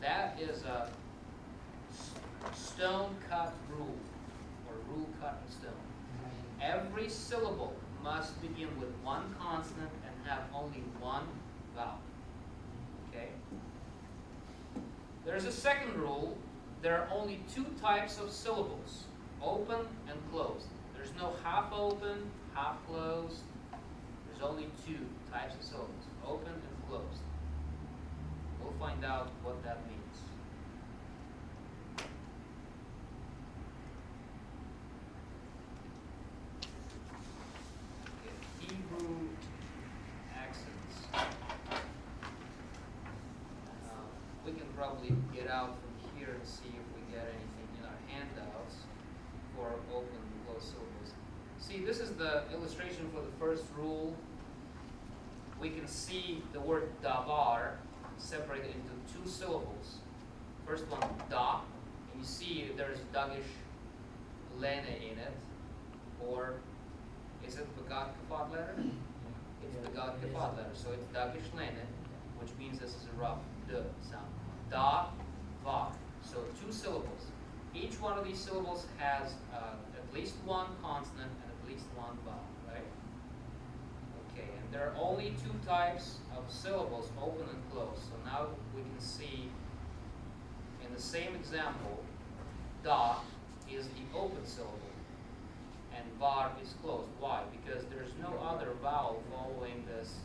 That is a stone cut rule, or rule cut in stone. Every syllable must begin with one consonant and have only one vowel. Okay? There's a second rule. There are only two types of syllables, open and closed. There's no half open, half closed. There's only two types of syllables, open and closed. We'll find out what that means. Hebrew accents. We can probably get out from here and see if we get anything in our handouts for open and closed syllables. See, this is the illustration for the first rule. We can see the word davar separated into two syllables. First one, da, and you see there's Dagish lene in it, or is it Begad Kafat letter? It's Begad Kafat letter, so it's Dagish lene, which means this is a rough d sound. Da, va, so two syllables. Each one of these syllables has at least one consonant and at least one vowel, right? Okay, and there are only two types of syllables, open and closed. So now we can see in the same example, da is the open syllable and var is closed. Why? Because there's no other vowel following this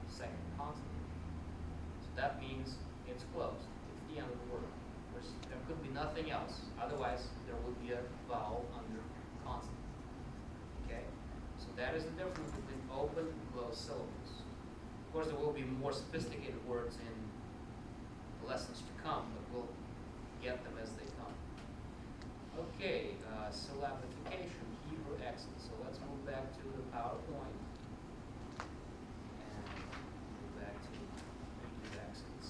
second consonant. So that means it's closed. It's the end of the word. There could be nothing else. Otherwise, there would be a vowel under consonant. Okay? So that is the difference between open and closed syllables. Of course, there will be more sophisticated words in lessons to come, but we'll get them as they come. Okay, syllabification, Hebrew accent. So let's move back to the PowerPoint and move back to Hebrew accents.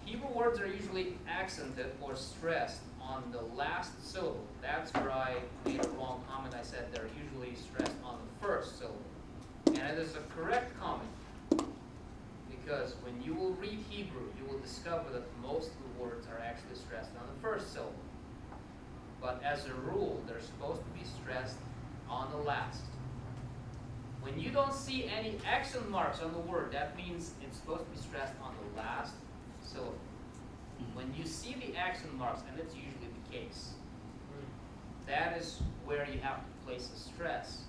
Hebrew words are usually accented or stressed on the last syllable. That's where I made a wrong comment. I said they're usually stressed on the first syllable. And it is a correct comment, because when you will read Hebrew, you will discover that most of the words are actually stressed on the first syllable. But as a rule, they're supposed to be stressed on the last. When you don't see any accent marks on the word, that means it's supposed to be stressed on the last syllable. When you see the accent marks, and it's usually the case, that is where you have to place the stress.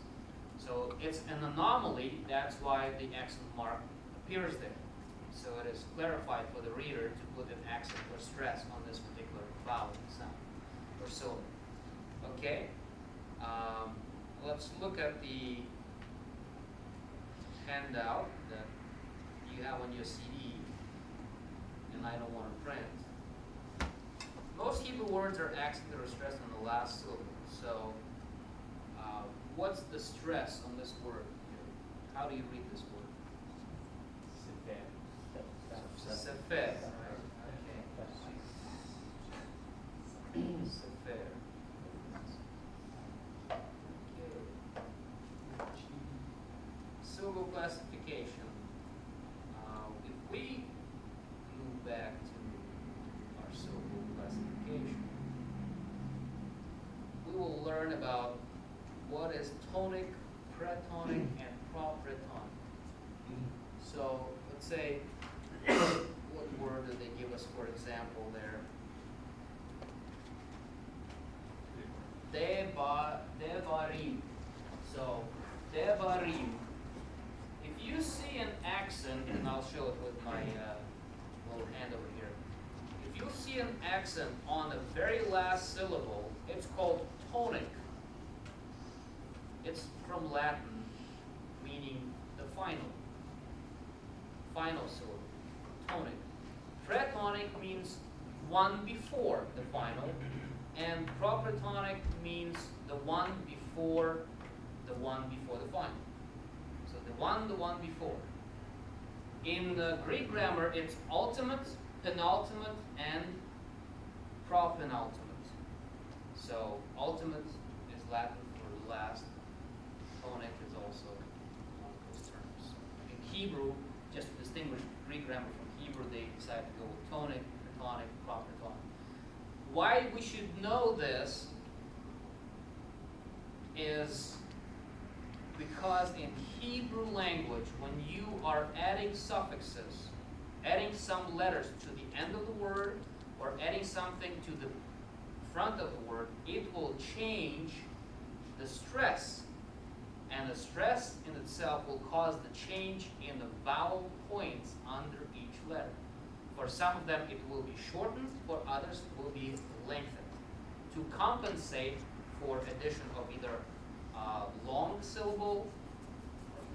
So it's an anomaly, that's why the accent mark appears there. So it is clarified for the reader to put an accent or stress on this particular vowel sound or syllable. Okay? Let's look at the handout that you have on your CD, and I don't want to print. Most Hebrew words are accented or stressed on the last syllable. So, what's the stress on this word here? How do you read this word? Sefer, right? Okay. Sefer. Okay. Syllable classification. If we move back to our syllable classification, we will learn about what is tonic, pretonic, and propretonic. So let's say, what word did they give us for example there? Devarim. So devarim. If you see an accent, and I'll show it with my little hand over here. If you see an accent on the very last syllable, it's called tonic. It's from Latin, meaning the final syllable, tonic. Pretonic means one before the final, and propretonic means the one before the final. So the one before. In the Greek grammar, it's ultimate, penultimate, and propenultimate. So ultimate is Latin for last. Tonic is also one of those terms. In Hebrew, just to distinguish Greek grammar from Hebrew, they decided to go with tonic, protonic, propritonic. Why we should know this is because in Hebrew language, when you are adding suffixes, adding some letters to the end of the word, or adding something to the front of the word, it will change the stress. And the stress in itself will cause the change in the vowel points under each letter. For some of them it will be shortened, for others it will be lengthened, to compensate for addition of either long syllable,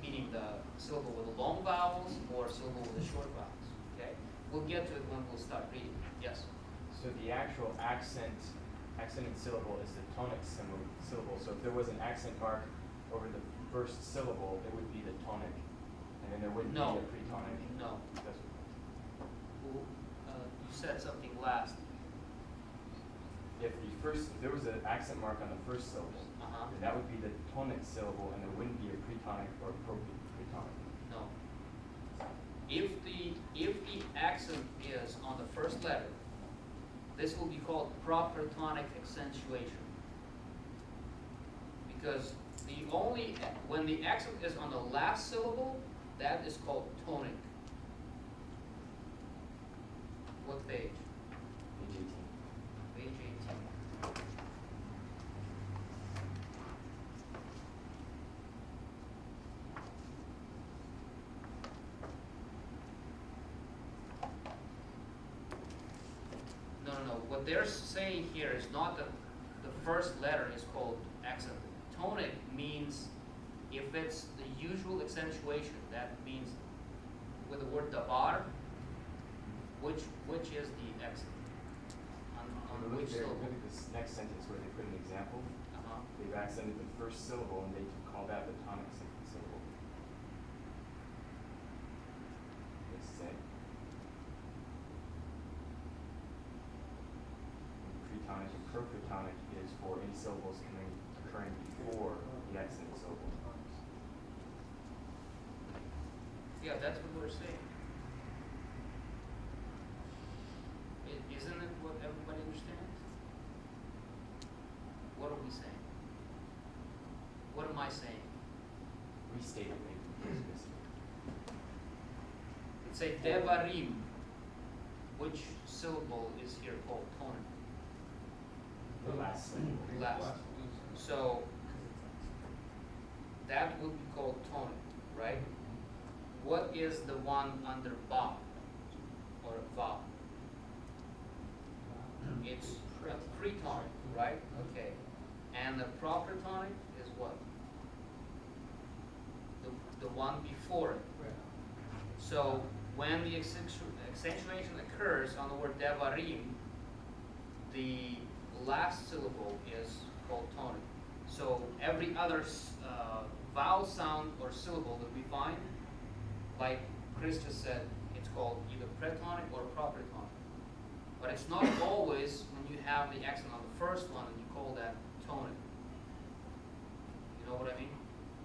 meaning the syllable with the long vowels, or syllable with the short vowels. Okay? We'll get to it when we'll start reading. Yes? So the actual accented syllable is the tonic syllable. So if there was an accent mark over the first syllable, it would be the tonic, and then there wouldn't be a pretonic. No. That's You said something last. If there was an accent mark on the first syllable, then that would be the tonic syllable, and there wouldn't be a pretonic or pretonic. No. If the accent is on the first letter, this will be called propritonic accentuation. Because when the accent is on the last syllable, that is called tonic. What page? Page 18. Page 18. No. What they're saying here is not that the first letter is called accent. Tonic means if it's the usual accentuation, that means with the word dabar, which is the accent? On which syllable? Look at this next sentence where they put an example. They've accented the first syllable, and they call that the tonic syllable. Let's say. Pretonic and propritonic is for any syllables occurring before the accented syllable. Yeah, that's what we're saying. Isn't it what everybody understands? What are we saying? What am I saying? Restate it, maybe. It's a devarim. Which syllable is here called tonic? The last syllable. Last. So that would be called tonic, right? What is the one under ba or va? It's a pretonic, right? Okay. And the propritonic is what? The one before it. So when the accentuation occurs on the word devarim, the last syllable is called tonic. So every other vowel sound or syllable that we find, like Chris just said, it's called either pretonic or propritonic. But it's not always when you have the accent on the first one and you call that tonic. You know what I mean?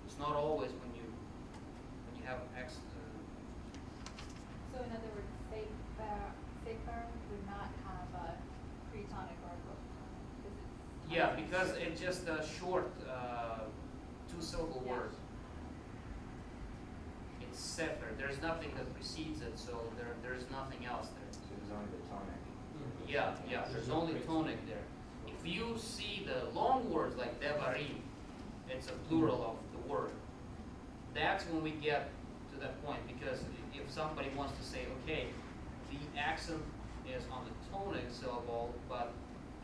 It's not always when you have accent. So in other words, safer would not have a pretonic or a propritonic. Yeah, because it's just a short two-syllable word. It's sefer. There's nothing that precedes it, so there's nothing else there. So there's only the tonic. Yeah, there's only tonic there. If you see the long words like devarim, it's a plural of the word. That's when we get to that point, because if somebody wants to say, okay, the accent is on the tonic syllable, but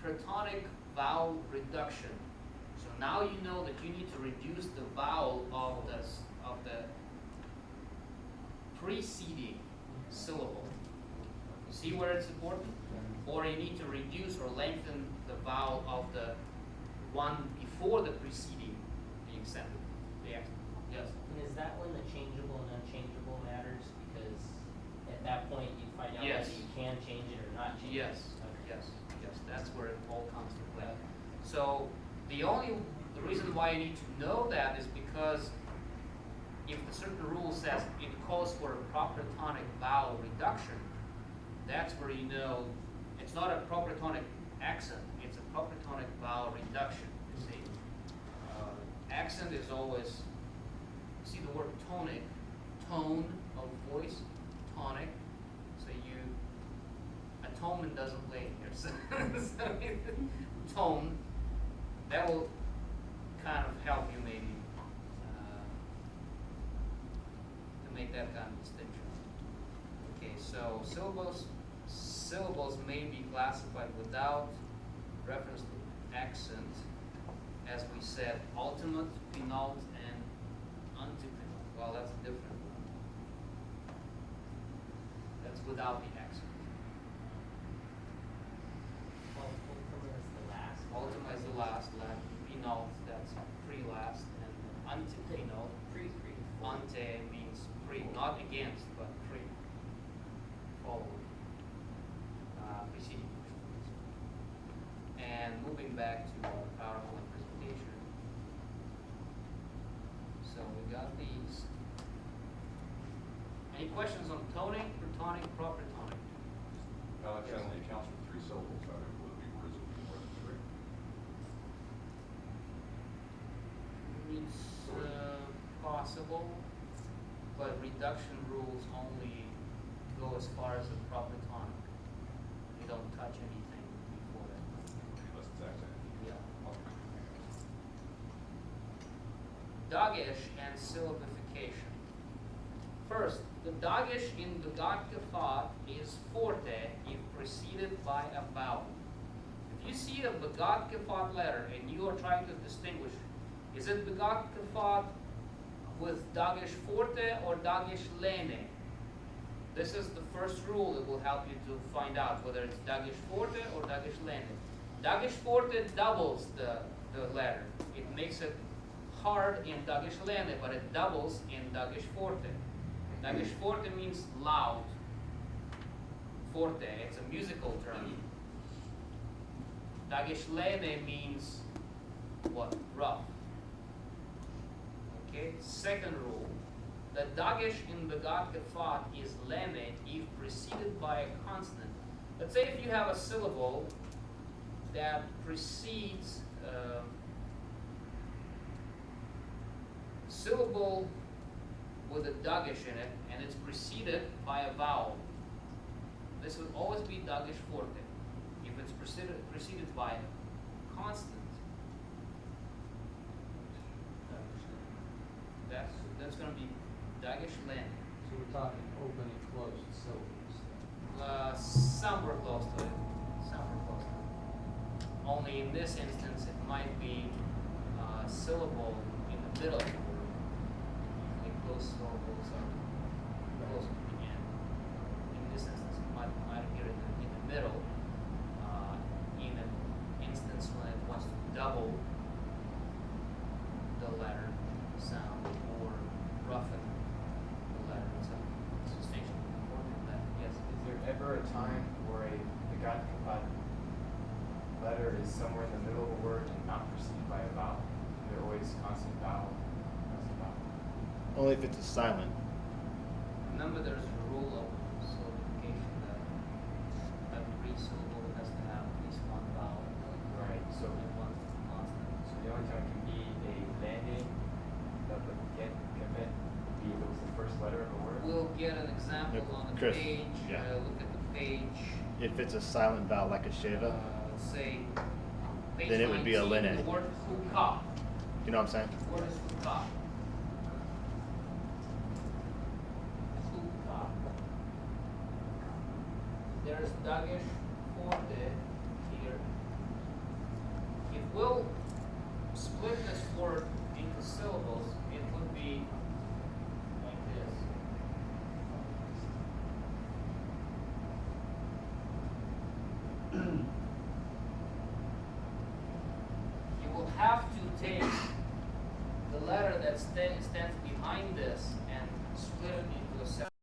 pretonic vowel reduction. So now you know that you need to reduce the vowel of the preceding syllable. You see where it's important? Or you need to reduce or lengthen the vowel of the one before the preceding the accent. Yes. And is that when the changeable and unchangeable matters? Because at that point you find out Yes. whether you can change it or not change Yes. it. Yes. That's where it all comes to play. So the reason why you need to know that is because if the certain rule says it calls for a propritonic vowel reduction, that's where you know it's not a proper tonic accent, it's a proper tonic vowel reduction, you see. Accent is always, see the word tonic, tone of voice, tonic, so you, atonement doesn't play here, so, tone, that will kind of help you maybe to make that kind of distinction. Okay, so syllables may be classified without reference to accent, as we said, ultimate, penult, and antepenult. Well, that's a different one. That's without the accent. Ultima is the last. Ultima is the last, penult, that's pre-last, and antepenult, Pre. ante means pre, not against, but pre, following, preceding. And moving back to our PowerPoint presentation. So we got these. Any questions on tonic, protonic, proper tonic? Alex only accounts for 3 syllables, so it would be more than 3. It's possible, but reduction rules only go as far as the proper tonic. They don't touch anything before that. Unless it's accent. Yeah. Dagesh and syllabification. First, the dagesh in the Gotgafat is forte if preceded by a vowel. If you see a Begat Kafat letter and you are trying to distinguish, is it Begat Kafat with dagesh forte or dagesh lene? This is the first rule that will help you to find out whether it's dagesh forte or dagesh lene. Dagesh forte doubles the letter. It makes it hard in dagesh lene, but it doubles in dagesh forte. Dagesh forte means loud. Forte, it's a musical term. Dagesh lene means what? Rough. Okay, second rule. The dagesh in Begat Kafat is lene if preceded by a consonant. Let's say if you have a syllable that precedes syllable with a dagesh in it, and it's preceded by a vowel. This would always be dagesh forte. If it's preceded by a consonant, that's going to be dagesh lene. So we're talking open and closed syllables. Somewhere close to it. Somewhere close to it. Only in this instance, it might be a syllable in the middle of the word. Usually close syllables are close to the end. In this instance, it might appear in the middle. In an instance when it wants to double the letter sound or roughen the letter itself. It's distinctly important that, yes. Is there ever a time where a Begat Kafat letter is somewhere in the middle of a word and not preceded by a vowel? They're always constant vowel, constant vowel. Only if it's a silent. Remember, there's a rule of syllabification that every syllable has to have at least one vowel Right, so and one consonant. So the only time it can be a landing of the get commit would be if it was the first letter of a word. We'll get an example on the Chris, page. yeah. Look at the page. If it's a silent vowel like a sheva, Let's say page Then it would be a 19, linnet. The word hukah. you know what I'm saying? The word is hukah. Hukah. There's dagesh forte here. It will